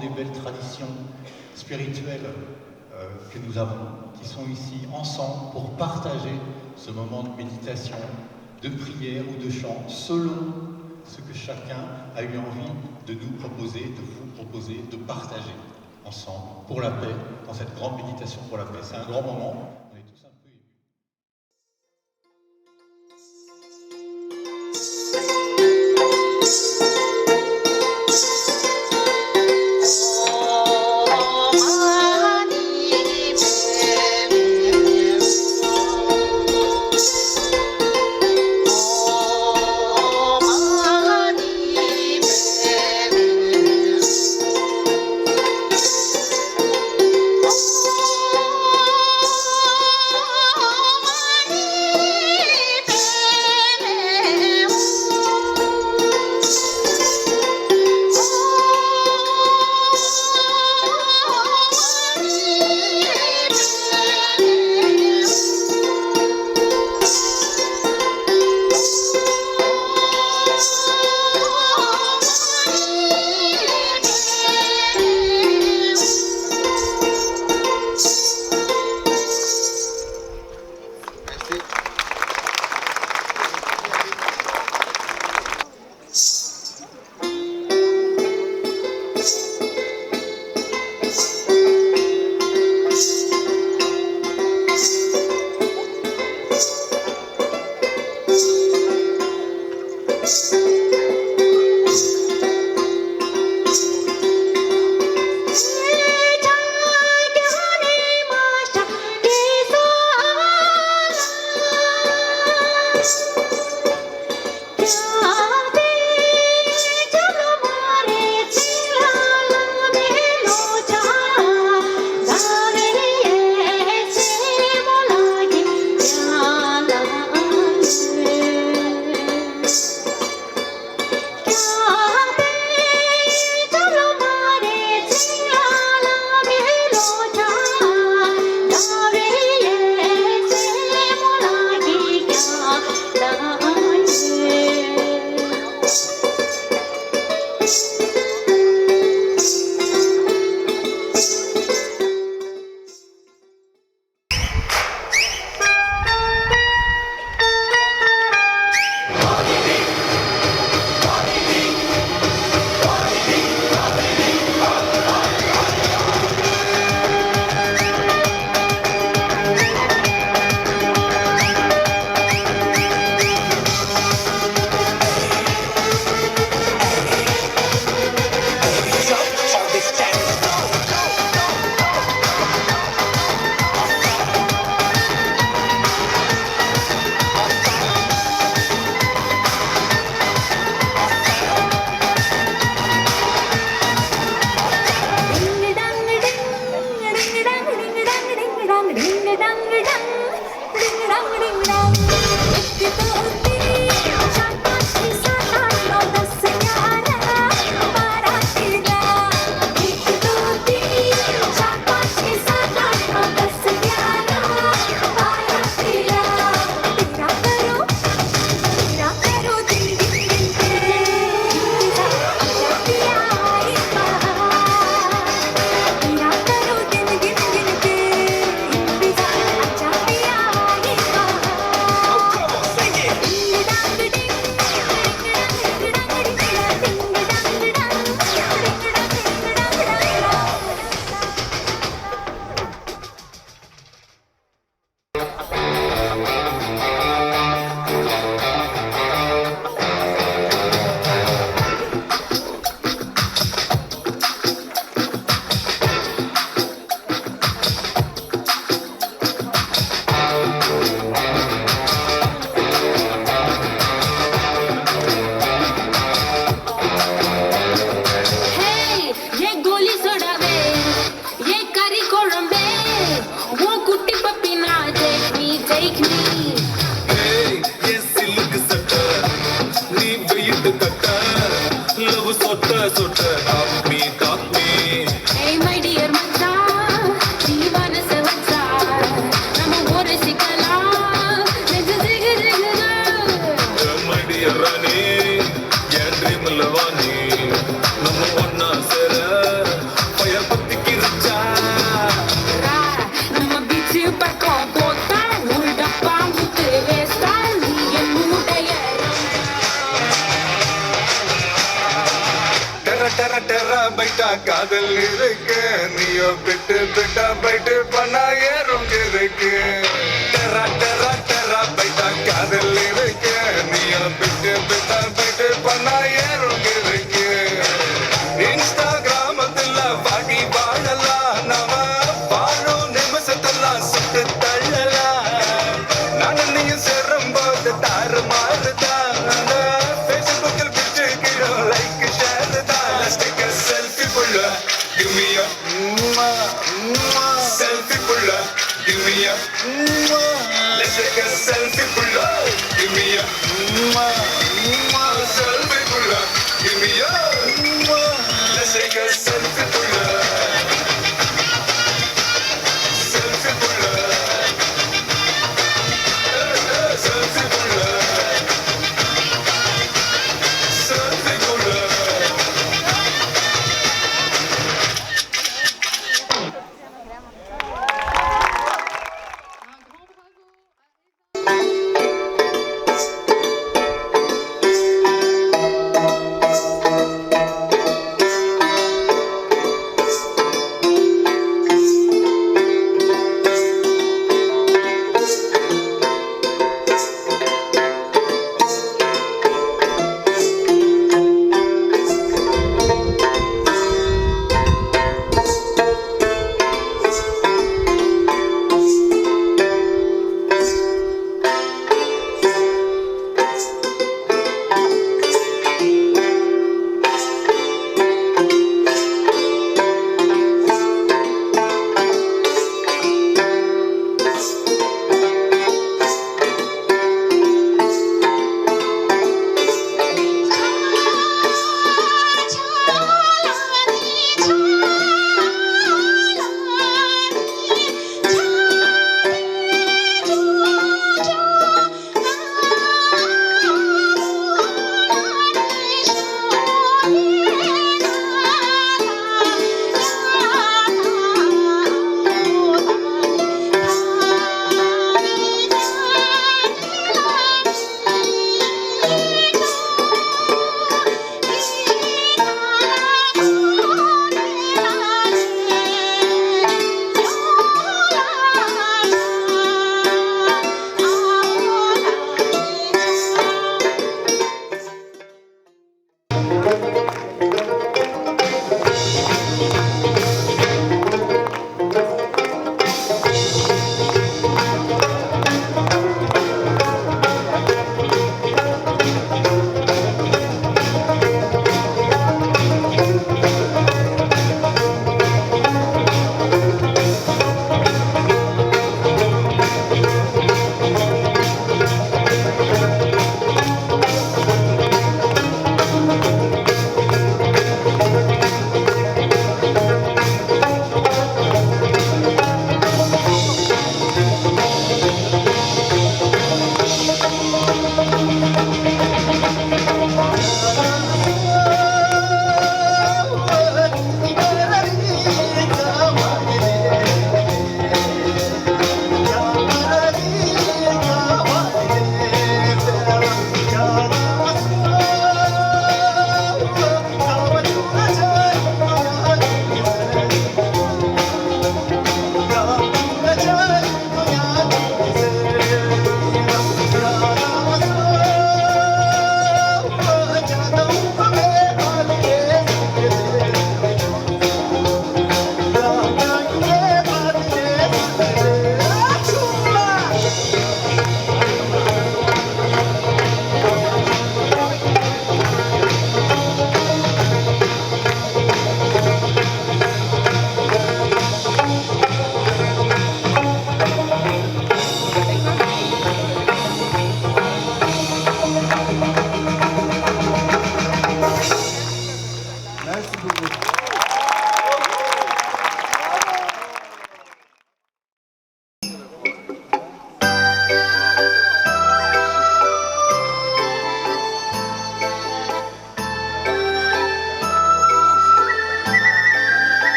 Des belles traditions spirituelles que nous avons, qui sont ici ensemble pour partager ce moment de méditation, de prière ou de chant, selon ce que chacun a eu envie de nous proposer, de vous proposer, de partager ensemble pour la paix, dans cette grande méditation pour la paix. C'est un grand moment. On est tous un peu émus. நீ weight கட்ட love சொட்ட சொட்ட coffee coffee Hey my dear மச்சான் நீ மனச வச்சா நம்ம ஒரு சிக்கலாம் நெஞ்சு ஜிகு ஜிகுதா மடிய ராணி என் ட்ரீம்ல வாணி நம்ம ஒன்னா சேர பய பத்திக்கு ரிச்சா நம்ம பீச்சு பக்கம் போட்டா ஒரு டப்பா முத்து வேஸ்டா நீ என்னுடைய டெர டெர டெர பைட்டா காதல் இருக்கு நீயோ பிட்டு பிட்டா பைட்டு பண்ணா ஏறும் இருக்கு டெர டெர டெர பைட்டா காதல் இருக்கு நீயோ பிட்டு பிட்டா பைட்டு பண்ணா ஏறும் இருக்கு இன்ஸ்டாகிராமத்துல வாடி வாழலாம் நாம வாழும் நிமிஷத்தெல்லாம் சுட்டு தள்ளலாம் நானும் நீயும் சேரும் போது தாறு மாறுதான் ஃபேஸ்புக்கில் பிடிச்சு கீழே லைக் ஷேர் தான் Let's take a selfie புள்ள give me a selfie புள்ள give me a Let's take a selfie புள்ள give me a selfie புள்ள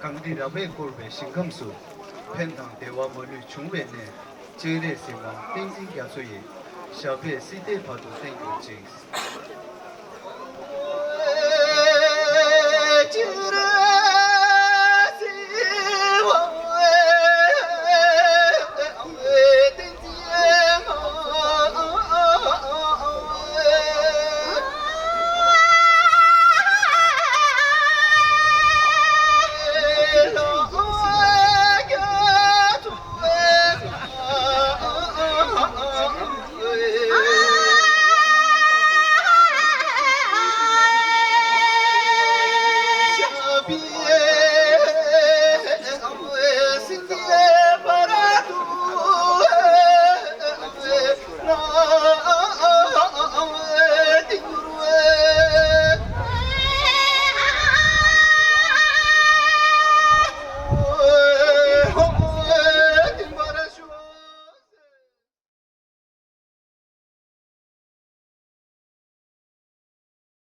강디 라베 골베 신감수 펜당 대화 머리 중외네 제레 세와 땡진 가수이 샤베 시대 파도 땡고 지